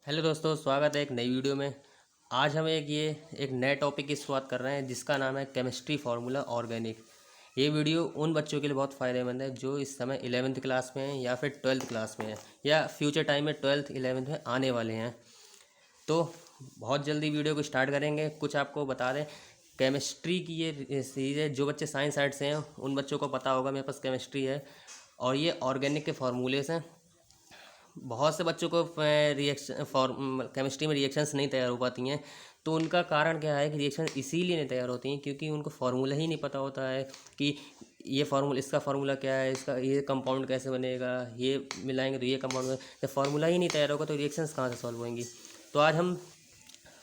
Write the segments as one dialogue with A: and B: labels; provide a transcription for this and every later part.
A: Hello दोस्तों, स्वागत है एक नई वीडियो में। आज हम एक नए टॉपिक की शुरुआत कर रहे हैं जिसका नाम है केमिस्ट्री फार्मूला ऑर्गेनिक। ये वीडियो उन बच्चों के लिए बहुत फ़ायदेमंद है जो इस समय 11th क्लास में हैं या फिर 12th क्लास में हैं या फ्यूचर टाइम में 12th 11th में आने वाले हैं। तो बहुत जल्दी वीडियो को स्टार्ट करेंगे। कुछ आपको बता दें, केमिस्ट्री की ये सीरीज़ है। जो बच्चे साइंस साइड से हैं उन बच्चों को पता होगा मेरे पास केमिस्ट्री है और ये ऑर्गेनिक के फार्मूलेस हैं। बहुत से बच्चों को रिएक्शन केमिस्ट्री में रिएक्शंस नहीं तैयार हो पाती हैं। तो उनका कारण क्या है कि रिएक्शन इसीलिए नहीं तैयार होती हैं क्योंकि उनको फार्मूला ही नहीं पता होता है कि ये फार्मूला, इसका फार्मूला क्या है, इसका ये कंपाउंड कैसे बनेगा, ये मिलाएंगे तो ये कंपाउंड। जब फार्मूला ही नहीं तैयार होगा तो रिएक्शंस कहाँ से सॉल्व होंगी। तो आज हम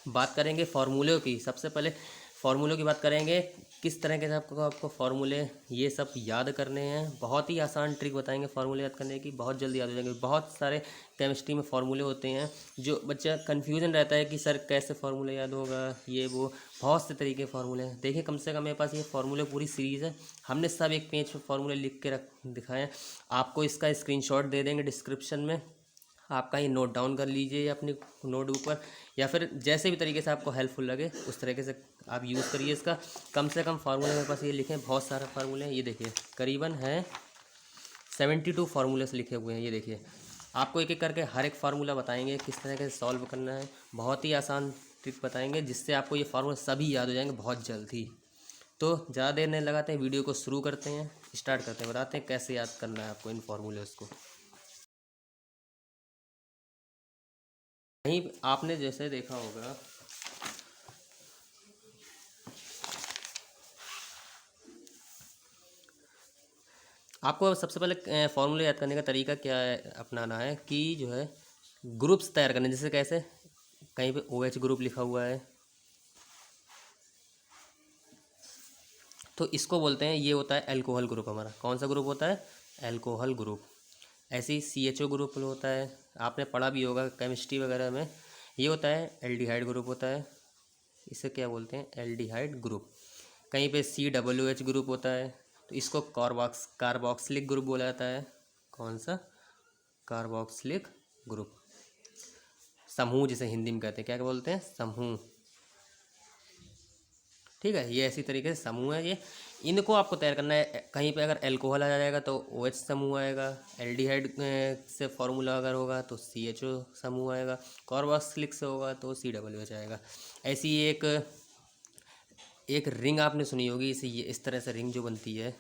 A: बात करेंगे फार्मूलों की। सबसे पहले फार्मूलों की बात करेंगे, किस तरह के आपको फार्मूले ये सब याद करने हैं। बहुत ही आसान ट्रिक बताएंगे फार्मूले याद करने की, बहुत जल्दी याद हो जाएंगे। बहुत सारे केमिस्ट्री में फार्मूले होते हैं जो बच्चा कन्फ्यूजन रहता है कि सर कैसे फार्मूले याद होगा, ये वो बहुत से तरीके के फार्मूले हैं। देखिए, कम से कम मेरे पास ये फार्मूले पूरी सीरीज़ है। हमने सब एक पेज पर फार्मूले लिख के रख दिखाए हैं। आपको इसका स्क्रीनशॉट दे देंगे डिस्क्रिप्शन में, आपका ये नोट डाउन कर लीजिए अपनी नोटबुक पर, या फिर जैसे भी तरीके से आपको हेल्पफुल लगे उस तरीके से आप यूज़ करिए इसका। कम से कम फार्मूले मेरे पास ये लिखे हैं, बहुत सारे फार्मूले हैं। ये देखिए, करीबन है 72 फार्मूले से लिखे हुए हैं। ये देखिए, आपको एक एक करके हर एक फार्मूला बताएंगे किस तरह से सॉल्व करना है। बहुत ही आसान ट्रिक बताएंगे जिससे आपको ये फार्मूला सभी याद हो जाएंगे बहुत जल्दी। तो ज़्यादा देर नहीं लगाते हैं, वीडियो को शुरू करते हैं, स्टार्ट करते हैं, बताते हैं कैसे याद करना है आपको इन फार्मूलेस को। कहीं आपने जैसे देखा होगा, आपको सबसे पहले फॉर्मूले याद करने का तरीका क्या है, अपनाना है कि जो है ग्रुप्स तैयार करने। जैसे कैसे, कहीं पे OH ग्रुप लिखा हुआ है तो इसको बोलते हैं, ये होता है एल्कोहल ग्रुप। हमारा कौन सा ग्रुप होता है? Alcohol group. ऐसे ही CHO ग्रुप होता है, आपने पढ़ा भी होगा केमिस्ट्री वगैरह में। ये होता है एल्डिहाइड ग्रुप होता है, इसे क्या बोलते हैं? Aldehyde group. कहीं पे COOH ग्रुप होता है तो इसको कार्बोक्सिलिक ग्रुप बोला जाता है। कौन सा? Carboxylic group. समूह जिसे हिंदी में कहते हैं, क्या बोलते हैं? समूह। ठीक है, ये ऐसी तरीके से समूह है। ये इनको आपको तैयार करना है। कहीं पे अगर एल्कोहल आ जाएगा तो OH समूह आएगा, एल्डिहाइड से फॉर्मूला अगर होगा तो CHO समूह आएगा, कार्बोक्सिलिक से होगा तो COOH आएगा। ऐसी एक रिंग आपने सुनी होगी, इसे ये इस तरह से रिंग जो बनती है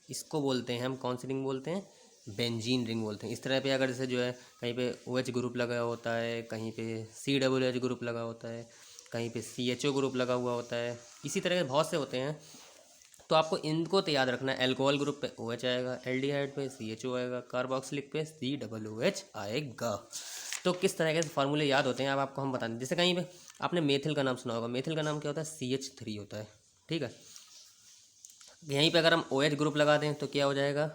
A: इसको बोलते हैं हम, कौन सी रिंग बोलते हैं? बेंजीन रिंग बोलते हैं। इस तरह पे अगर जैसे जो है कहीं पे OH ग्रुप लगा होता है, कहीं पे COOH ग्रुप लगा होता है, कहीं पे CHO ग्रुप लगा हुआ होता है, इसी तरह के बहुत से होते हैं। तो आपको इनको तो याद रखना है। एल्कोहल ग्रुप पे OH आएगा, एल्डिहाइड पे CHO आएगा, कार्बोक्सिलिक पे COOH आएगा। तो किस तरह के फार्मूले याद होते हैं अब आपको हम बता दें। जैसे कहीं पे आपने मेथिल का नाम सुना होगा, मेथिल का नाम क्या होता है? CH3 होता है। ठीक है, यहीं पे अगर हम OH ग्रुप लगा दें तो क्या हो जाएगा?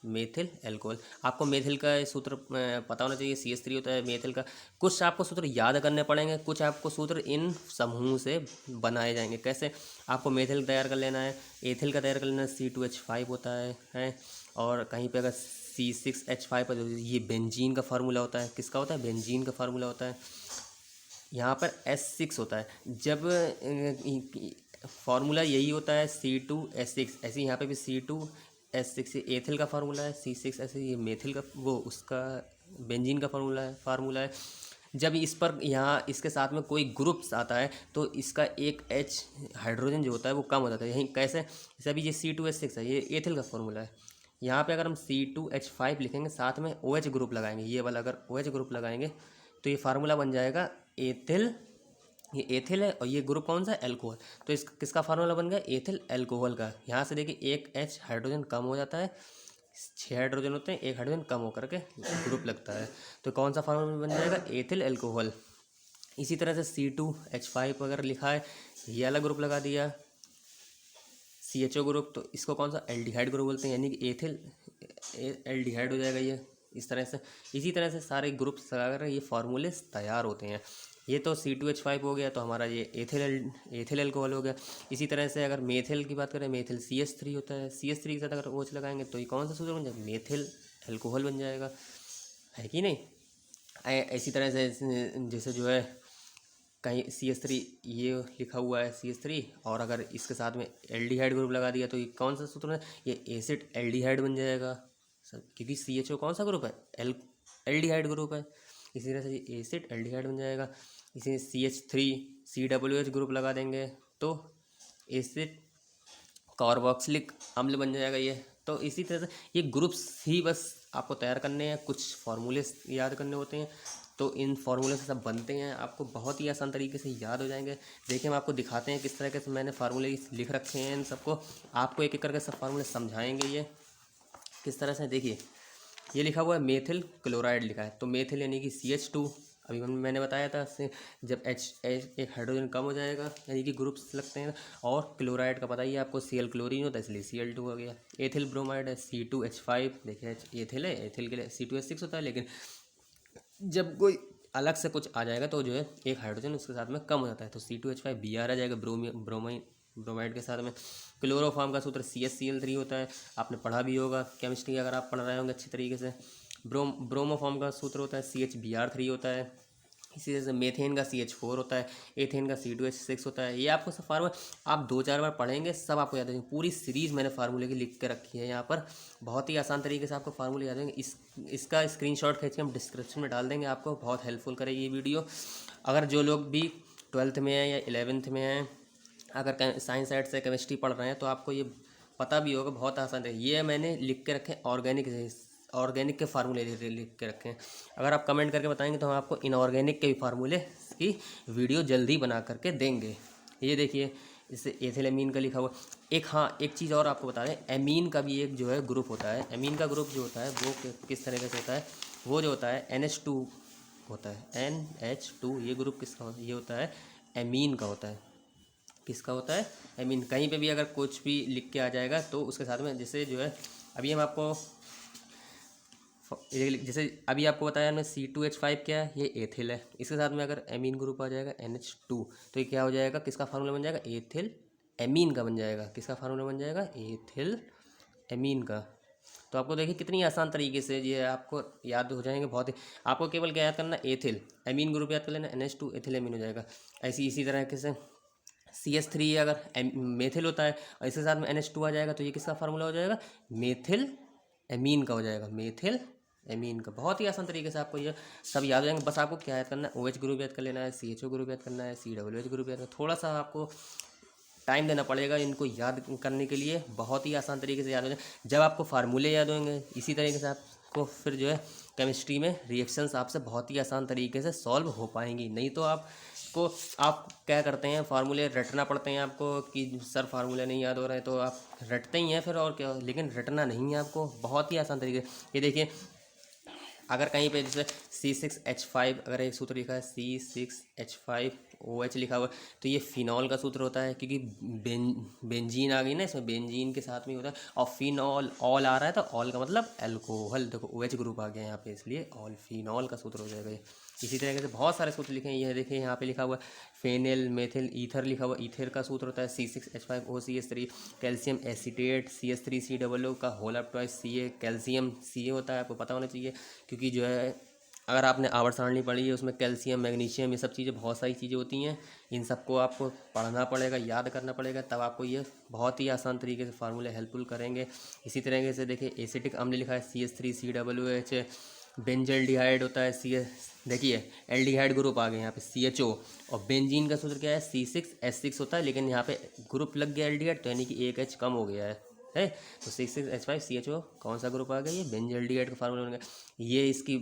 A: Methyl alcohol. आपको मेथिल का सूत्र पता होना चाहिए, CH3 होता है मेथिल का। कुछ आपको सूत्र याद करने पड़ेंगे, कुछ आपको सूत्र इन समूह से बनाए जाएंगे। कैसे? आपको मेथिल तैयार कर लेना है, एथिल का तैयार कर लेना है, C2H5 होता है। और कहीं पे अगर C6H5 पर, ये बेंजीन का फार्मूला होता है। किसका होता है? बेंजीन का फार्मूला होता है। यहाँ पर S6 होता है। जब फार्मूला यही होता है C2H6, ऐसे यहाँ पे भी C2H6 एथिल का फार्मूला है, C6 ऐसे ये मेथिल का, वो उसका बेंजीन का फार्मूला है। जब इस पर यहाँ इसके साथ में कोई ग्रुप्स आता है तो इसका एक H हाइड्रोजन जो होता है वो कम हो जाता है। यहीं कैसे? जैसे अभी ये C2H6 है, ये एथिल का फार्मूला है। यहाँ पे अगर हम C2H5 लिखेंगे, साथ में OH ग्रुप लगाएंगे, ये वाला अगर OH ग्रुप लगाएंगे तो ये फार्मूला बन जाएगा एथिल। ये एथिल है और ये ग्रुप कौन सा है? एल्कोहल। तो इस किसका फार्मूला बन गया? एथिल एल्कोहल का। यहाँ से देखिए एक H हाइड्रोजन कम हो जाता है, 6 हाइड्रोजन होते हैं, एक हाइड्रोजन कम होकर के ग्रुप लगता है। तो कौन सा फार्मूला बन जाएगा? Ethyl alcohol. इसी तरह से C2H5 अगर लिखा है, ये वाला ग्रुप लगा दिया CHO ग्रुप, तो इसको कौन सा? एल्डिहाइड ग्रुप बोलते हैं, यानी कि एथिल एल्डिहाइड हो जाएगा ये। इस तरह से, इसी तरह से सारे ग्रुप्स लगाकर ये फार्मूले तैयार होते हैं। ये तो C2H5 हो गया, तो हमारा ये एथिल एल्कोहल हो गया। इसी तरह से अगर मेथिल की बात करें, मेथिल CH3 होता है, CH3 के साथ अगर OH लगाएंगे तो ये कौन सा सूत्र बन जाएगा? मेथिल एल्कोहल बन जाएगा, है कि नहीं? इसी तरह से जैसे जो है कहीं CH3 ये लिखा हुआ है CH3, और अगर इसके साथ में एल्डिहाइड ग्रुप लगा दिया तो ये कौन सा सूत्र है, ये एसिड एल्डिहाइड बन जाएगा सर, क्योंकि CHO कौन सा ग्रुप है, एल्डिहाइड ग्रुप है। इसी तरह से ये एसिड एल्डिहाइड बन जाएगा। इसी CH3 COOH ग्रुप लगा देंगे तो एसिड कार्बोक्सिलिक अम्ल बन जाएगा ये। तो इसी तरह से ये ग्रुप्स ही बस आपको तैयार करने हैं, कुछ फार्मूले याद करने होते हैं, तो इन फार्मूले से सब बनते हैं, आपको बहुत ही आसान तरीके से याद हो जाएंगे। देखिए हम आपको दिखाते हैं किस तरह से मैंने फार्मूले लिख रखे हैं, इन सबको आपको एक एक करके सब फार्मूले समझाएंगे ये किस तरह से। देखिए ये लिखा हुआ है मेथिल क्लोराइड लिखा है, तो मेथिल यानी कि CH2, अभी मैंने बताया था जब एक हाइड्रोजन कम हो जाएगा यानी कि ग्रुप्स लगते हैं। और क्लोराइड का पता ही है आपको, Cl क्लोरीन होता है इसलिए Cl2 हो गया। एथिल ब्रोमाइड है C2H5, देखिए एथिल है, एथिल के लिए C2H6 होता है, लेकिन जब कोई अलग से कुछ आ जाएगा तो जो है एक हाइड्रोजन उसके साथ में कम हो जाता है, तो C2H5 Br आ जाएगा ब्रोमाइड के साथ में। क्लोरोफॉर्म का सूत्र CHCl3 होता है, आपने पढ़ा भी होगा केमिस्ट्री अगर आप पढ़ रहे होंगे अच्छी तरीके से। ब्रोमोफॉर्म का सूत्र होता है CHBr3 होता है। इसी तरह से मेथेन का CH4 होता है, एथेन का C2H6 होता है। ये आपको सब फार्मूला आप 2-4 बार पढ़ेंगे, सब आपको याद रहेंगे। पूरी सीरीज़ मैंने फार्मूले की लिख के रखी है यहाँ पर, बहुत ही आसान तरीके से आपको फार्मूले याद रहेंगे। इसका स्क्रीनशॉट खींच के हम डिस्क्रिप्शन में डाल देंगे, आपको बहुत हेल्पफुल करेगी ये वीडियो। अगर जो लोग भी 12th में हैं या 11th में हैं, अगर साइंस साइड से केमिस्ट्री पढ़ रहे हैं, तो आपको ये पता भी होगा, बहुत आसान है। ये मैंने लिख के रखे ऑर्गेनिक के फार्मूले लिख के रखे हैं। अगर आप कमेंट करके बताएंगे तो हम आपको इनऑर्गेनिक के भी फार्मूले की वीडियो जल्दी बना करके देंगे। ये देखिए इससे एथिलेमीन का लिखा हुआ। एक चीज़ और आपको बता दें, एमीन का भी एक जो है ग्रुप होता है। एमीन का ग्रुप जो होता है वो किस तरीके से होता है, वो जो होता है NH2 होता है, NH2। ये ग्रुप किसका, ये होता है एमीन का होता है। किसका होता है, एमीन। कहीं पे भी अगर कुछ भी लिख के आ जाएगा तो उसके साथ में जैसे जो है अभी हम आपको जैसे अभी आपको बताया हमने C2H5 क्या है, ये एथिल है। इसके साथ में अगर एमीन ग्रुप आ जाएगा NH2, तो ये क्या हो जाएगा, किसका फार्मूला बन जाएगा, एथिल एमीन का बन जाएगा। किसका फार्मूला बन जाएगा, एथिल एमीन का। तो आपको देखिए कितनी आसान तरीके से ये आपको याद हो जाएंगे बहुत ही। आपको केवल क्या याद करना, एथिल एमीन ग्रुप याद कर लेना, NH2 एथिल एमीन हो जाएगा। इसी तरह से CH3 अगर मेथिल होता है और इसके साथ में NH2 आ जाएगा तो ये किसका फार्मूला हो जाएगा, मेथिल एमीन का हो जाएगा, मेथिल एमीन का। बहुत ही आसान तरीके से आपको ये सब याद हो जाएंगे। बस आपको क्या याद करना है, OH ग्रुप याद कर लेना है, CHO ग्रुप याद करना है, COOH ग्रुप याद करना है। थोड़ा सा आपको टाइम देना पड़ेगा इनको याद करने के लिए, बहुत ही आसान तरीके से याद हो जाए। जब आपको फार्मूले याद होंगे इसी तरीके से आपको फिर जो है केमिस्ट्री में रिएक्शंस आपसे बहुत ही आसान तरीके से सॉल्व हो पाएंगी। नहीं तो आप क्या करते हैं, फार्मूले रटना पड़ते हैं आपको कि सर फार्मूले नहीं याद हो रहे हैं, तो आप रटते ही हैं फिर और क्या, लेकिन रटना नहीं है आपको, बहुत ही आसान तरीके। ये देखिए अगर कहीं पे जैसे C6H5 अगर एक सूत्र लिखा है C6H5OH लिखा हुआ है, तो ये फिनॉल का सूत्र होता है, क्योंकि बेंजीन आ गई ना इसमें, बेंजीन के साथ में होता है। और फिनॉल ऑल आ रहा है तो ऑल का मतलब अल्कोहल, देखो OH ग्रुप आ गया यहाँ पे, इसलिए ऑल फिनॉल का सूत्र हो जाएगा ये। इसी तरीके से बहुत सारे सूत्र लिखे हैं। ये देखिए यहाँ पे लिखा हुआ फेनिल मेथिल ईथर लिखा हुआ, ईथर का सूत्र होता है C6H5OCH3। कैल्शियम एसीटेट CH3COO का whole up twice Ca, calcium Ca होता है, आपको पता होना चाहिए, क्योंकि जो है अगर आपने आवर्त सारणी पढ़ी है उसमें कैल्शियम मैग्नीशियम ये सब चीज़ें, बहुत सारी चीज़ें होती हैं। इन सबको आपको पढ़ना पड़ेगा, याद करना पड़ेगा, तब आपको ये बहुत ही आसान तरीके से फार्मूले हेल्पफुल करेंगे। इसी तरीके से देखिए एसिटिक अम्ल लिखा है CH3COOH। बेंजल्डिहाइड होता है देखिए एल्डिहाइड ग्रुप आ गए यहाँ पे CHO। और बेंजीन का सूत्र क्या है C6H6 होता है, लेकिन यहाँ पे ग्रुप लग गया एल्डिहाइड, तो यानी कि एक H कम हो गया है। तो C6H5CHO कौन सा ग्रुप आ गया, ये बेंजल्डिहाइड का फार्मूला बन गया। ये इसकी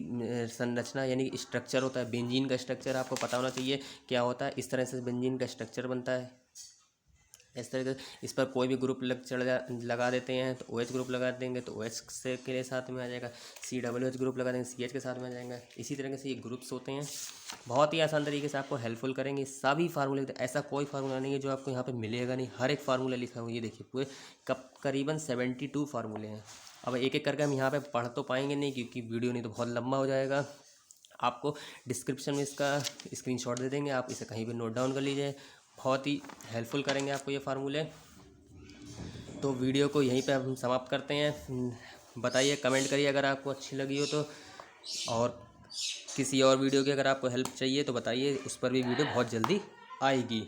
A: संरचना यानी कि स्ट्रक्चर होता है। बेंजीन का स्ट्रक्चर आपको पता होना चाहिए क्या होता है, इस तरह से बेंजीन का स्ट्रक्चर बनता है। इस तरह से इस पर कोई भी ग्रुप लगा देते हैं तो OH ग्रुप लगा देंगे तो OH से के साथ में आ जाएगा, COOH ग्रुप लगा देंगे CH के साथ में आ जाएगा। इसी तरीके से ये ग्रुप्स होते हैं, बहुत ही आसान तरीके से आपको हेल्पफुल करेंगे सभी फार्मूले। ऐसा कोई फार्मूला नहीं है जो आपको यहाँ पे मिलेगा नहीं, हर एक फार्मूला लिखा हुआ है। ये देखिए पूरे करीबन 72 फार्मूले हैं। अब एक एक करके हम यहाँ पर पढ़ तो पाएंगे नहीं, क्योंकि वीडियो नहीं तो बहुत लंबा हो जाएगा। आपको डिस्क्रिप्शन में इसका स्क्रीनशॉट दे देंगे, आप इसे कहीं भी नोट डाउन कर लीजिए, बहुत ही हेल्पफुल करेंगे आपको ये फार्मूले। तो वीडियो को यहीं पे हम समाप्त करते हैं। बताइए, कमेंट करिए अगर आपको अच्छी लगी हो तो, और किसी और वीडियो की अगर आपको हेल्प चाहिए तो बताइए, उस पर भी वीडियो बहुत जल्दी आएगी।